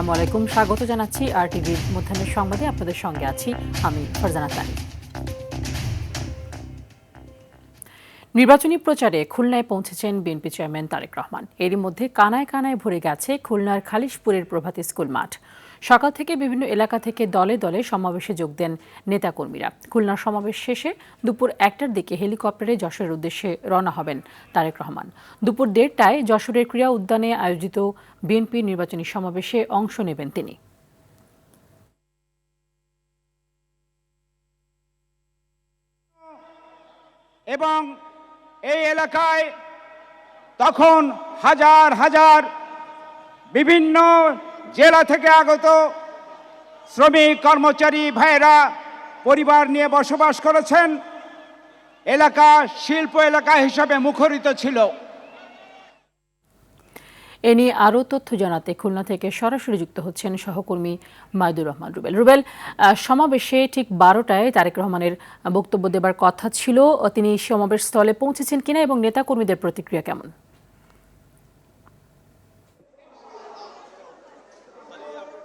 আসসালামু আলাইকুম, স্বাগত জানাচ্ছি RTVর মধ্যাহ্নের সংবাদে। আপনাদের সঙ্গে আছি আমি ফারজানা তানি। নির্বাচনী প্রচারে খুলনায় পৌঁছেছেন বিএনপি চেয়ারম্যান তারেক রহমান। এরই মধ্যে কানায় কানায় ভরে গেছে খুলনার খালিশপুরের প্রভাতী স্কুল মাঠ। সকাল থেকে বিভিন্ন এলাকা থেকে দলে দলে সমাবেশে যোগ দেন নেতাকর্মীরা। খুলনার সমাবেশ শেষে দুপুর 1টার দিকে হেলিকপ্টারে যশোরের উদ্দেশ্যে রওনা হবেন তারেক রহমান। দুপুর 1:30টায় যশোরের ক্রীড়া উদ্যানে আয়োজিত বিএনপি নির্বাচনী সমাবেশে অংশ নেবেন তিনি। এবং এই এলাকায় তখন হাজার হাজার বিভিন্ন জেলা থেকে আগত শ্রমিক কর্মচারী ভাইয়েরা পরিবার নিয়ে বসবাস করেছেন। এলাকা শিল্প এলাকা হিসাবে মুখরিত ছিল। এ নিয়ে আরও তথ্য জানাতে খুলনা থেকে সরাসরি যুক্ত হচ্ছেন সহকর্মী মাইদুর রহমান রুবেল। রুবেল, সমাবেশে ঠিক 12টায় তারেক রহমানের বক্তব্য দেবার কথা ছিল। তিনি সমাবেশ স্থলে পৌঁছেছেন কিনা এবং নেতাকর্মীদের প্রতিক্রিয়া কেমন?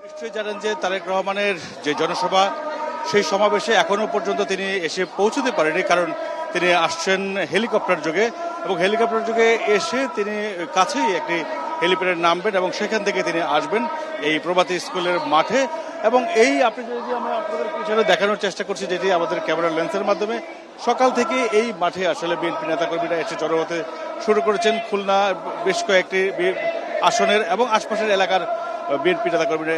নিশ্চয়ই জানেন যে তারেক রহমানের যে জনসভা, সেই সমাবেশে এখনো পর্যন্ত তিনি এসে পৌঁছতে পারেনি, কারণ তিনি আসছেন হেলিকপ্টার যোগে এবং হেলিকপ্টার যোগে এসে তিনি কাছেই একটি হেলিপ্যাডে নামবেন এবং সেখান থেকে তিনি আসবেন এই প্রভাতী স্কুলের মাঠে। এবং এই আপনি যদি আমরা আপনাদের পিছনে দেখানোর চেষ্টা করছি, যেটি আমাদের ক্যামেরা লেন্সের মাধ্যমে, সকাল থেকে এই মাঠে আসলে বিএনপি নেতাকর্মীরা এসে জড়ো হতে শুরু করেছেন। খুলনা বেশ কয়েকটি আসনের এবং আশপাশের এলাকার বিএনপি নেতাকর্মীরা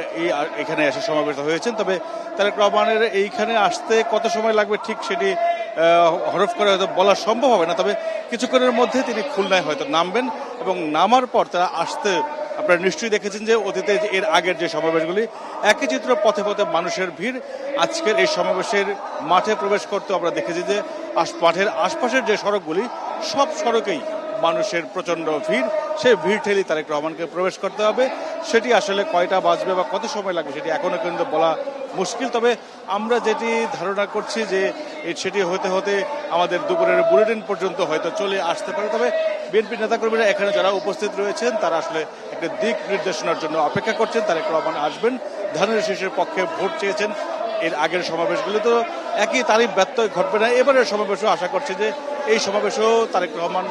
এখানে এসে সমাবেত হয়েছেন। তবে তারেক রহমানের এইখানে আসতে কত সময় লাগবে ঠিক সেটি হরফ করে হয়তো বলা সম্ভব হবে না, তবে কিছুক্ষণের মধ্যে তিনি খুলনায় হয়তো নামবেন এবং নামার পর তারা আসতে, আপনারা নিশ্চয়ই দেখেছেন যে অতীতে এর আগের যে সমাবেশগুলি একই চিত্র, পথে পথে মানুষের ভিড়। আজকের এই সমাবেশের মাঠে প্রবেশ করতে আমরা দেখেছি যে মাঠের আশপাশের যে সড়কগুলি, সব সড়কেই মানুষের প্রচন্ড ভিড়। সেই ভিড় ঠেলি তারেক রহমানকে প্রবেশ করতে হবে। সেটি আসলে কয়টা বাজবে বা কত সময় লাগবে সেটি এখনো কিন্তু বলা মুশকিল। তবে আমরা যেটি ধারণা করছি যে সেটি হতে হতে আমাদের দুপুরের বুলেটিন পর্যন্ত হয়তো চলে আসতে পারে। তবে বিএনপি নেতাকর্মীরা এখানে যারা উপস্থিত রয়েছেন তারা আসলে একটা দিক নির্দেশনার জন্য অপেক্ষা করছেন। তারেক রহমান আসবেন, ধানের শীষের পক্ষে ভোট চেয়েছেন। এর আগের সমাবেশগুলো তো একই তারিখ ব্যত্যয় ঘটবে না, এবারের সমাবেশও আশা করছে যে এই সমাবেশেও তারেক রহমান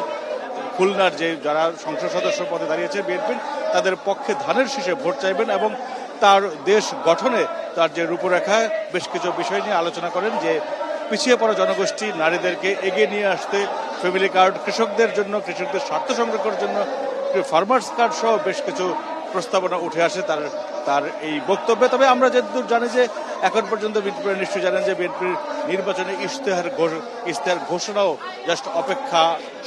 খুলনার যে যারা সংসদ সদস্য পদে দাঁড়িয়েছে বিএনপির, তাদের পক্ষে ধানের শীষে ভোট চাইবেন এবং তার দেশ গঠনে তার যে রূপরেখা, বেশ কিছু বিষয় নিয়ে আলোচনা করেন। যে পিছিয়ে পড়া জনগোষ্ঠী, নারীদেরকে এগিয়ে নিয়ে আসতে ফ্যামিলি কার্ড, কৃষকদের জন্য, কৃষকদের স্বার্থ সংরক্ষণের জন্য ফার্মার্স কার্ড সহ বেশ কিছু প্রস্তাবনা উঠে আসে তার এই বক্তব্যে। তবে আমরা যতদূর জানি যে এখন পর্যন্ত নিশ্চয়ই জানেন যে বিএনপির নির্বাচনে ইশতেহার ঘোষণাও জাস্ট অপেক্ষা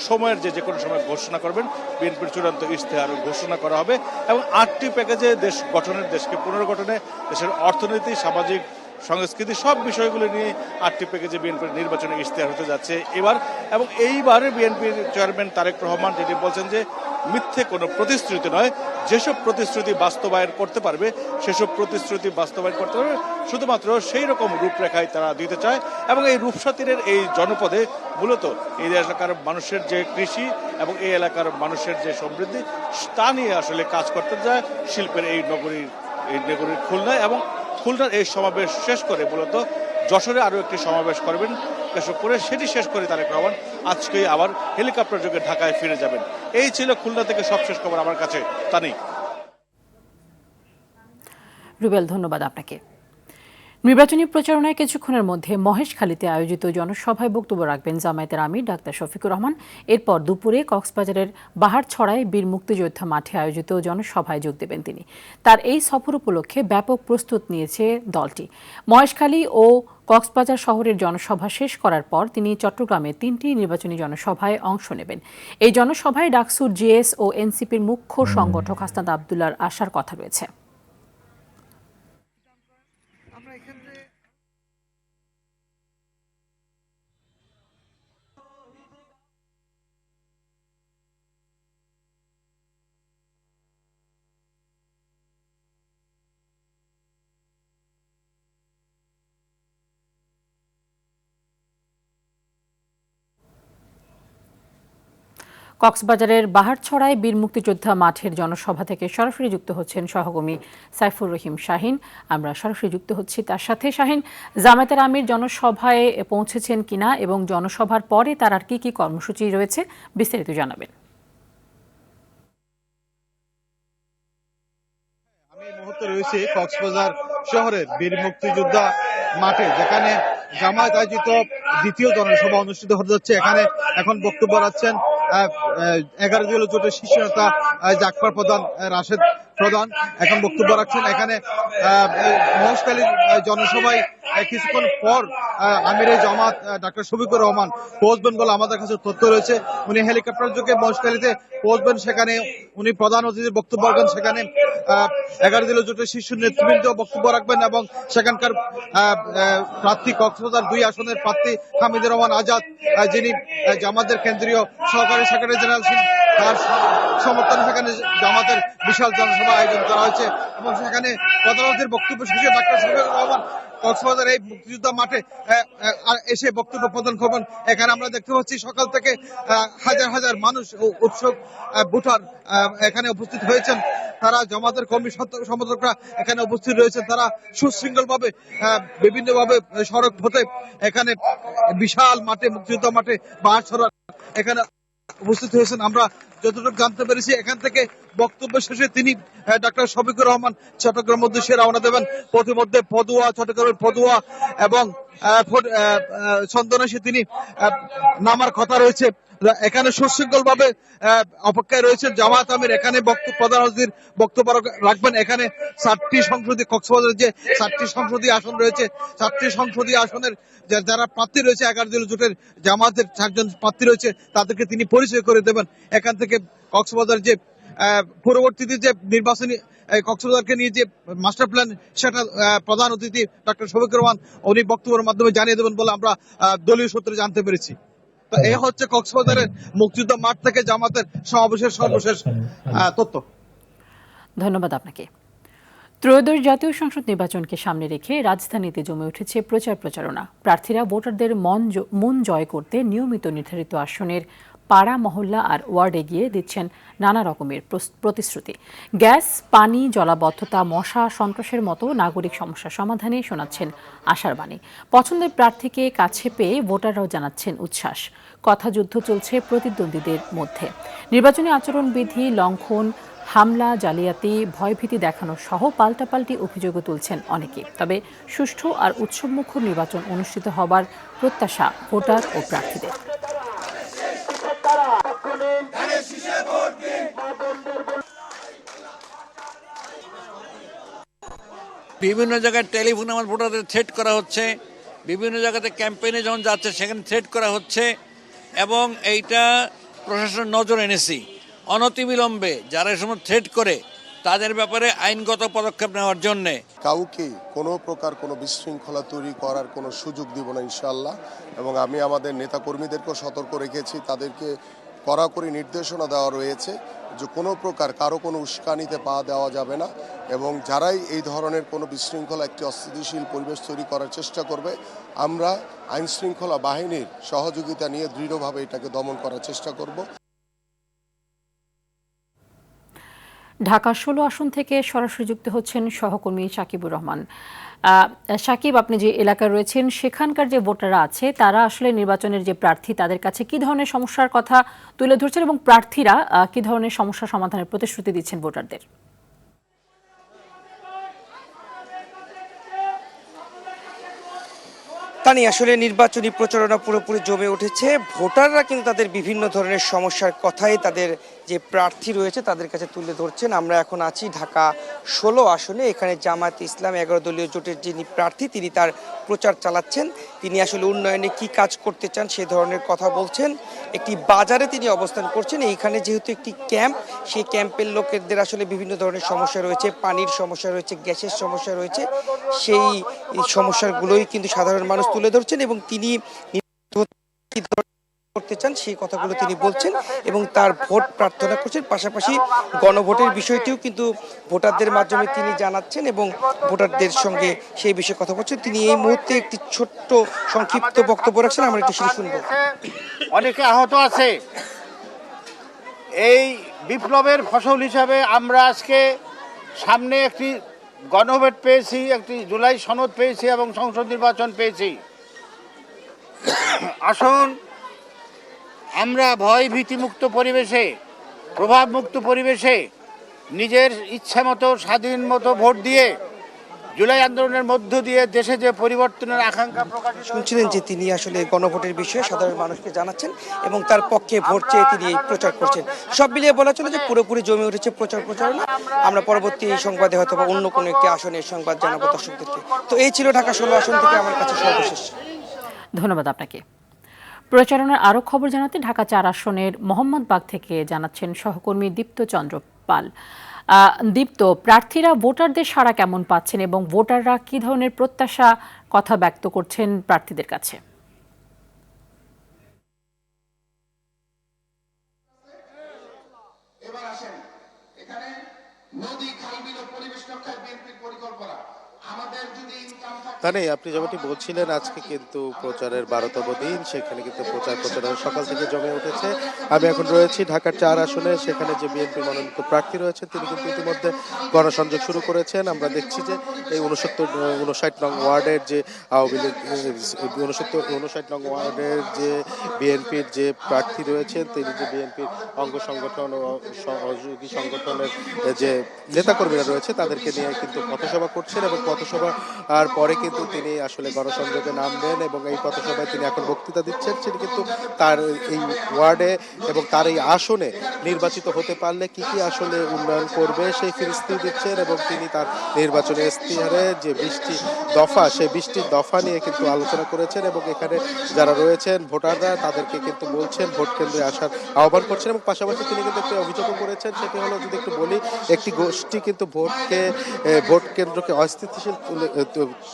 সময়ের, যে কোনো সময় ঘোষণা করবেন বিএনপির চূড়ান্ত ইশতেহার ঘোষণা করা হবে। এবং 8টি প্যাকেজে দেশ গঠনের, দেশকে পুনর্গঠনে, দেশের অর্থনীতি, সামাজিক, সংস্কৃতি সব বিষয়গুলি নিয়ে 8টি প্যাকেজে বিএনপির নির্বাচনে ইশতেহার হতে যাচ্ছে এবার। এবং এইবারে বিএনপির চেয়ারম্যান তারেক রহমান যেটি বলছেন যে মিথ্যে কোনো প্রতিশ্রুতি নয়, যেসব প্রতিশ্রুতি বাস্তবায়ন করতে পারবে সেসব প্রতিশ্রুতি বাস্তবায়ন করতে পারবে, শুধুমাত্র সেই রকম রূপরেখায় তারা দিতে চায়। এবং এই রূপসা তীরের এই জনপদে মূলত এই এলাকার মানুষের যে কৃষি এবং এই এলাকার মানুষের যে সমৃদ্ধি, তা নিয়ে আসলে কাজ করতে যায় শিল্পের এই নগরীর খুলনায়। এবং খুলনার এই সমাবেশ শেষ করে মূলত যশোরে আরও একটি সমাবেশ করবেন কেশবপুরে, সেটি শেষ করে তারেক রহমান আজকেই আবার হেলিকপ্টার যোগে ঢাকায় ফিরে যাবেন। এই ছিল খুলনা থেকে সবশেষ খবর আমার কাছে। তা নেই রুবেল, ধন্যবাদ আপনাকে। নির্বাচনী প্রচারণায় কিছুক্ষণের মধ্যে মহেশখালীতে আয়োজিত জনসভায় বক্তব্য রাখবেন জামায়াতের আমির ডাক্তার শফিকুর রহমান। এরপর দুপুরে কক্সবাজারের বাহারছড়ায় বীর মুক্তিযোদ্ধা মাঠে আয়োজিত জনসভায় যোগ দেবেন তিনি। তার এই সফর উপলক্ষে ব্যাপক প্রস্তুত নিয়েছে দলটি। মহেশখালী ও কক্সবাজার শহরের জনসভা শেষ করার পর তিনি চট্টগ্রামে 3টি নির্বাচনী জনসভায় অংশ নেবেন। এই জনসভায় ডাকসুর জিএস ও এনসিপির মুখ্য সংগঠক হাসনাত আবদুল্লাহর আসার কথা রয়েছে। কক্সবাজারের বাহারছড়ায় বীর মুক্তিযোদ্ধা মাঠের জনসভা থেকে সরাসরি যুক্ত হচ্ছেন সহকর্মী সাইফুর রহিম শাহিন। আমরা সরাসরি যুক্ত হচ্ছি তার সাথে। শাহিন, জামায়াতের আমির জনসভায় পৌঁছেছেন কিনা এবং জনসভার পরে তার আর কি কর্মসূচি রয়েছে, বিস্তারিত জানাবেন। আমি এই মুহূর্তে রয়েছি কক্সবাজার শহরের বীর মুক্তিযোদ্ধা মাঠে, যেখানে জামায়াত আয়োজিত দ্বিতীয় জনসভা অনুষ্ঠিত হতে যাচ্ছে। এখানে এখন বক্তব্য রাখছেন 11 দলীয় জোটের শীর্ষ নেতা জাকফর প্রধান, রাশেদ প্রধান এখন বক্তব্য রাখছেন। এখানে মহেশখালীর জনসভায় কিছুক্ষণ পর আমিরে জামাত ডাক্তার শফিকুর রহমান পৌঁছবেন বলে আমাদের কাছে তথ্য রয়েছে। উনি হেলিকপ্টার যোগে মহেশখালীতে পৌঁছবেন, সেখানে উনি প্রধান অতিথির বক্তব্য রাখবেন। সেখানে 11 দলীয় জোটের শীর্ষ নেতৃবৃন্দ বক্তব্য রাখবেন এবং সেখানকার প্রার্থী কক্সবাজার 2 আসনের প্রার্থী হামিদুর রহমান আজাদ, যিনি জামাতের কেন্দ্রীয় সহকারী সেক্রেটারি জেনারেল, তার সমর্থনে সেখানে জামাতের বিশাল জনসভা আয়োজন করা হয়েছে এবং সেখানে প্রধান অতিথির বক্তব্য শেষে ডাক্তার শফিকুর রহমান কক্সবাজার এই মুক্তিযোদ্ধা মাঠে এসে বক্তব্য প্রদান করবেন। এখানে আমরা দেখতে পাচ্ছি সকাল থেকে হাজার হাজার মানুষ ও উৎসব ভোটার এখানে উপস্থিত হয়েছেন। তারা জামাতের কর্মী সমর্থকরা এখানে উপস্থিত রয়েছেন। তারা সুশৃঙ্খল ভাবে বিভিন্নভাবে সড়ক পথে এখানে বিশাল মাঠে মুক্তিযোদ্ধা মাঠে বাহারছড়া এখানে উপস্থিত হয়েছেন। আমরা যতটুকু জানতে পেরেছি, এখান থেকে বক্তব্য শেষে তিনি ডাক্তার শফিকুর রহমান চট্টগ্রাম উদ্দেশ্যে রওনা দেবেন। পথিমধ্যে পদুয়া, চট্টগ্রামের পদুয়া এবং চন্দনাইশে তিনি নামার কথা রয়েছে। এখানে সুশৃঙ্খল ভাবে অপেক্ষায় রয়েছেন জামায়াত আমির। এখানে প্রধান অতিথির বক্তব্য রাখবেন। এখানে 4টি সংসদীয় কক্সবাজারের যে 4টি সংসদীয় আসন রয়েছে, 4টি সংসদীয় আসনের যারা প্রার্থী রয়েছে 11 দলীয় জোটের জামায়াতের 4 জন প্রার্থী রয়েছে, তাদেরকে তিনি পরিচয় করে দেবেন। এখান থেকে কক্সবাজার যে পরবর্তীতে যে নির্বাচনী কক্সবাজারকে নিয়ে যে মাস্টার প্ল্যান, সেটা প্রধান অতিথি ডাক্তার শফিকুর রহমান উনি বক্তব্যের মাধ্যমে জানিয়ে দেবেন বলে আমরা দলীয় সূত্রে জানতে পেরেছি। তো এই হচ্ছে কক্সবাজারের মুক্তিযোদ্ধা মাঠ থেকে জামাতের সমাবেশের সর্বশেষ তথ্য। ধন্যবাদ আপনাকে। ত্রয়োদশ জাতীয় সংসদ নির্বাচনকে সামনে রেখে রাজধানীতে জমে উঠেছে প্রচারণা। প্রার্থীরা ভোটারদের মন জয় করতে নিয়মিত নির্ধারিত আসনের পাড়া, মহল্লা আর ওয়ার্ডে গিয়ে দিচ্ছেন নানা রকমের প্রতিশ্রুতি। গ্যাস, পানি, জলাবদ্ধতা, মশা, সন্ত্রাসের মতো নাগরিক সমস্যা সমাধানে শোনাচ্ছেন আশার বাণী। পছন্দের প্রার্থীকে কাছে পেয়ে ভোটাররাও জানাচ্ছেন উচ্ছ্বাস। কথাযুদ্ধ চলছে প্রতিদ্বন্দ্বীদের মধ্যে। নির্বাচনী আচরণবিধি লঙ্ঘন, হামলা, জালিয়াতি, ভয়ভীতি দেখানো সহ পাল্টাপাল্টি অভিযোগও তুলছেন অনেকে। তবে সুষ্ঠু আর উৎসবমুখর নির্বাচন অনুষ্ঠিত হবার প্রত্যাশা ভোটার ও প্রার্থীদের। বিভিন্ন জায়গায় টেলিফোনে আমার ভোটারদের থ্রেট করা হচ্ছে, বিভিন্ন জায়গাতে ক্যাম্পেইনে যখন যাচ্ছে সেখানে থ্রেট করা হচ্ছে এবং এইটা প্রশাসনের নজর এনেছি। অনতিবিলম্বে যারা এই সময় থ্রেট করে তাদের ব্যাপারে আইনগত পদক্ষেপ নেওয়ার জন্যে। কাউকে কোনো প্রকার কোনো বিশৃঙ্খলা তৈরি করার কোনো সুযোগ দিব না ইনশাআল্লাহ। এবং আমি আমাদের নেতাকর্মীদেরকেও সতর্ক রেখেছি, তাদেরকে কড়াকড়ি নির্দেশনা দেওয়া রয়েছে যে কোনো প্রকার কারো কোনো উস্কানিতে পা দেওয়া যাবে না এবং যারাই এই ধরনের কোনো বিশৃঙ্খলা, একটি অস্থিতিশীল পরিবেশ তৈরি করার চেষ্টা করবে, আমরা আইনশৃঙ্খলা বাহিনীর সহযোগিতা নিয়ে দৃঢ়ভাবে এটাকে দমন করার চেষ্টা করব। ঢাকা 16 আসন থেকে সরাসরি যুক্ত হচ্ছেন সহকর্মী সাকিবুর রহমান। সাকিব, আপনি যে এলাকায় রয়েছেন সেখানকার যে ভোটাররা আছে তারা আসলে নির্বাচনের যে প্রার্থী তাদের কাছে কি ধরনের সমস্যার কথা তুলে ধরছেন এবং প্রার্থীরা কি ধরনের সমস্যা সমাধানের প্রতিশ্রুতি দিচ্ছেন ভোটারদের? তানি আসলে নির্বাচনী প্রচারণা পুরোপুরি জমে উঠেছে। ভোটাররা কিন্তু তাদের বিভিন্ন ধরনের সমস্যার কথাই তাদের যে প্রার্থী রয়েছে তাদের কাছে তুলে ধরছেন। আমরা এখন আছি ঢাকা 16 আসনে। এখানে জামায়াত ইসলাম 11 দলীয় জোটের যিনি প্রার্থী তিনি তার প্রচার চালাচ্ছেন। তিনি আসলে উন্নয়নে কি কাজ করতে চান সে ধরনের কথা বলছেন। একটি বাজারে তিনি অবস্থান করছেন। এইখানে যেহেতু একটি ক্যাম্প, সেই ক্যাম্পের লোকেদের আসলে বিভিন্ন ধরনের সমস্যা রয়েছে, পানির সমস্যা রয়েছে, গ্যাসের সমস্যা রয়েছে। সেই সমস্যাগুলোই কিন্তু সাধারণ মানুষ তুলে ধরছেন এবং তিনি করতে চান সেই কথাগুলো তিনি বলছেন এবং তার ভোট প্রার্থনা করছেন। পাশাপাশি গণভোটের বিষয়টিও কিন্তু ভোটারদের মাধ্যমে তিনি জানাচ্ছেন এবং ভোটারদের সঙ্গে সেই বিষয়ে কথা বলছেন। তিনি এই মুহূর্তে একটি ছোট্ট সংক্ষিপ্ত বক্তব্য রাখছেন, আমরা একটু সেটা শুনবো। অনেকে আহত আছে, এই বিপ্লবের ফসল হিসাবে আমরা আজকে সামনে একটি গণভোট পেয়েছি, একটি জুলাই সনদ পেয়েছি এবং সংসদ নির্বাচন পেয়েছি। আসুন আমরা ভয় ভীতিমুক্ত পরিবেশে, প্রভাবমুক্ত পরিবেশে নিজের ইচ্ছা মতো স্বাধীন মতো ভোট দিয়ে জুলাই আন্দোলনের মধ্য দিয়ে দেশে যে পরিবর্তনের আকাঙ্ক্ষা প্রকাশ শুনছিলেন যে তিনি আসলে গণভোটের বিষয়ে সাধারণ মানুষকে জানাচ্ছেন এবং তার পক্ষে ভোট চেয়ে তিনি এই প্রচার করছেন। সব মিলিয়ে বলা চলে যে পুরোপুরি জমে উঠেছে প্রচারণা। আমরা পরবর্তী এই সংবাদে হয়তো বা অন্য কোনো একটি আসনের সংবাদ জানাবো দর্শকদেরকে। তো এই ছিল ঢাকা 16 আসন থেকে আমার কাছে সর্বশেষ। ধন্যবাদ আপনাকে। প্রচারণার আরও খবর জানাতে ঢাকা 4 আসনের মোহাম্মদবাগ থেকে জানাচ্ছেন সহকর্মী দীপ্ত চন্দ্র পাল। দীপ্ত, প্রার্থীরা ভোটারদের সাড়া কেমন পাচ্ছেন এবং ভোটাররা কি ধরনের প্রত্যাশা কথা ব্যক্ত করছেন প্রার্থীদের কাছে? তা নেই, আপনি যেমনটি বলছিলেন আজকে কিন্তু প্রচারের 12তম দিন, সেখানে কিন্তু প্রচারণা সকাল থেকে জমে উঠেছে। আমি এখন রয়েছি ঢাকার 4 আসনে, সেখানে যে বিএনপির মনোনীত প্রার্থী রয়েছেন তিনি কিন্তু ইতিমধ্যে গণসংযোগ শুরু করেছেন। আমরা দেখছি যে এই 59 নং ওয়ার্ডের যে আওয়ামী লীগ 59 নং ওয়ার্ডের যে বিএনপির যে প্রার্থী রয়েছেন তিনি যে বিএনপির অঙ্গ সংগঠন ও সহযোগী সংগঠনের যে নেতাকর্মীরা রয়েছে তাদেরকে নিয়ে কিন্তু পথসভা করছেন এবং পথসভা আর পরে কিন্তু তিনি আসলে গণসংযোগে নামবেন এবং এই পথসভায় তিনি এখন বক্তৃতা দিচ্ছেন। তিনি কিন্তু তার এই ওয়ার্ডে এবং তার এই আসনে নির্বাচিত হতে পারলে কি কি আসলে উন্নয়ন করবে সেই ফিরিস্তি দিচ্ছেন এবং তিনি তার নির্বাচনী ইশতেহারে যে 20টি দফা, সেই 20টি দফা নিয়ে কিন্তু আলোচনা করেছেন এবং এখানে যারা রয়েছেন ভোটাররা তাদেরকে কিন্তু বলছেন ভোট কেন্দ্রে আসার আহ্বান করছেন এবং পাশাপাশি তিনি কিন্তু একটি অভিযোগও করেছেন। সেটি হলো, যদি একটু বলি, একটি গোষ্ঠী কিন্তু ভোট কেন্দ্রকে অস্থিতিশীল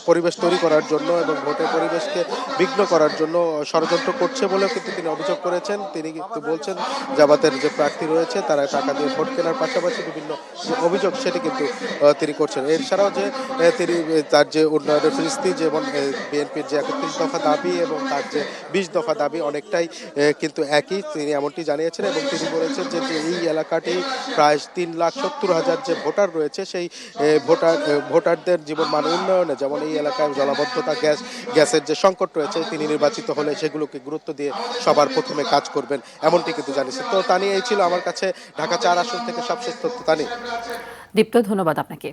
পরিবেশ তৈরি করার জন্য এবং ভোটের পরিবেশকে বিঘ্ন করার জন্য ষড়যন্ত্র করছে বলেও কিন্তু তিনি অভিযোগ করেছেন। তিনি কিন্তু বলছেন জামাতের যে প্রার্থী রয়েছে তারা টাকা দিয়ে ভোট কেনার পাশাপাশি বিভিন্ন যে অভিযোগ সেটি কিন্তু তিনি করছেন। এছাড়াও যে তিনি তার যে উন্নয়নের ফিরিস্তি, যেমন বিএনপির যে 31 দফা দাবি এবং তার যে 20 দফা দাবি অনেকটাই কিন্তু একই, তিনি এমনটি জানিয়েছেন এবং তিনি বলেছেন যে এই এলাকাটি প্রায় 3,70,000 যে ভোটার রয়েছে সেই ভোটারদের জীবনমান উন্নয়নে, যেমন এই এলাকায় জলাবদ্ধতা, গ্যাসের যে সংকট রয়েছে, তিনি নির্বাচিত হলে সেগুলোকে গুরুত্ব দিয়ে সবার প্রথমে কাজ করবেন এমনটি কিন্তু জানিয়েছেন। তো তানি, এই ছিল আমার কাছে ঢাকা 4 আসন থেকে সবশেষ তথ্য। তানি। দীপ্ত, ধন্যবাদ আপনাকে।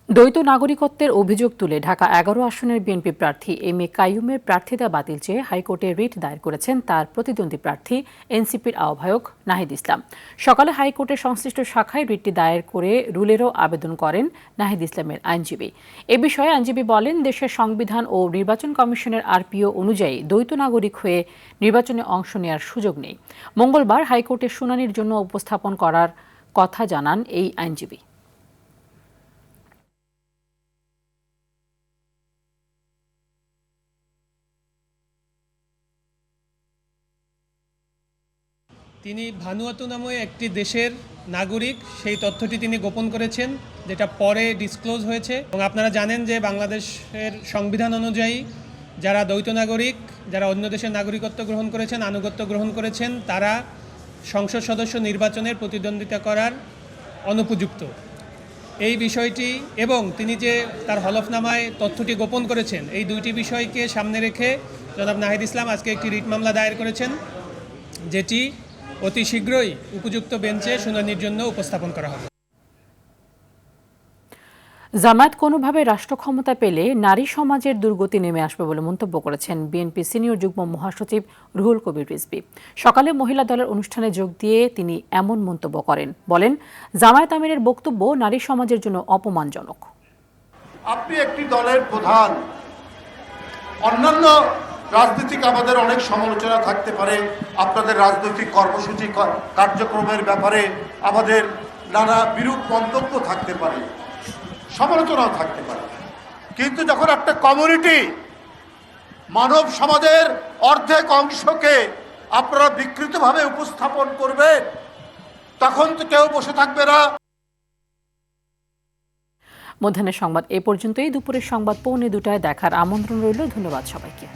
দ্বৈত নাগরিকত্বের অভিযোগ তুলে ঢাকা 11 আসনের বিএনপি প্রার্থী এম এ কাইয়ুমের প্রার্থিতা বাতিল চেয়ে হাইকোর্টে রিট দায়ের করেছেন তার প্রতিদ্বন্দ্বী প্রার্থী এনসিপির আহ্বায়ক নাহিদ ইসলাম। সকালে হাইকোর্টের সংশ্লিষ্ট শাখায় রিটটি দায়ের করে রুলেরও আবেদন করেন নাহিদ ইসলামের আইনজীবী। এ বিষয়ে আইনজীবী বলেন, দেশের সংবিধান ও নির্বাচন কমিশনের আরপিও অনুযায়ী দ্বৈত নাগরিক হয়ে নির্বাচনে অংশ নেওয়ার সুযোগ নেই। মঙ্গলবার হাইকোর্টে শুনানির জন্য উপস্থাপন করার কথা জানান এই আইনজীবী। তিনি ভানুয়াতু নামে একটি দেশের নাগরিক, সেই তথ্যটি তিনি গোপন করেছেন, যেটা পরে ডিসক্লোজ হয়েছে। এবং আপনারা জানেন যে বাংলাদেশের সংবিধান অনুযায়ী যারা দ্বৈত নাগরিক, যারা অন্য দেশের নাগরিকত্ব গ্রহণ করেছেন, আনুগত্য গ্রহণ করেছেন, তারা সংসদ সদস্য নির্বাচনের প্রতিদ্বন্দ্বিতা করার অনুপযুক্ত। এই বিষয়টি এবং তিনি যে তার হলফনামায় তথ্যটি গোপন করেছেন, এই দুইটি বিষয়কে সামনে রেখে জনাব নাহিদ ইসলাম আজকে একটি রিট মামলা দায়ের করেছেন, যেটি অতি শীঘ্রই উপযুক্ত বেঞ্চে শুনানির জন্য উপস্থাপন করা হবে। জামায়াত কোনোভাবে রাষ্ট্র ক্ষমতা পেলে নারী সমাজের দুর্গতি নেমে আসবে বলে মন্তব্য করেছেন বিএনপি সিনিয়র যুগ্ম মহাসচিব রুহুল কবির রিজভী। সকালে মহিলা দলের অনুষ্ঠানে যোগ দিয়ে তিনি এমন মন্তব্য করেন। বলেন, জামায়াত আমিরের বক্তব্য নারী সমাজের জন্য অপমানজনক। আপনি একটি দলের প্রধান, অন্যান্য রাজনৈতিক আমাদের অনেক সমালোচনা থাকতে পারে, আপনাদের রাজনৈতিক কর্মসূচি কার্যক্রমের ব্যাপারে আমাদের নানা বিরূপ মন্তব্য থাকতে পারে, সমালোচনাও থাকতে পারে, কিন্তু যখন একটা কমিউনিটি, মানব সমাজের অর্ধেক অংশকে আপনারা বিকৃতভাবে উপস্থাপন করবেন, তখন তো কেউ বসে থাকবে না। মধ্যাহ্নের সংবাদ এ পর্যন্তই। দুপুরের সংবাদ 1:45 দেখার আমন্ত্রণ রইল। ধন্যবাদ সবাইকে।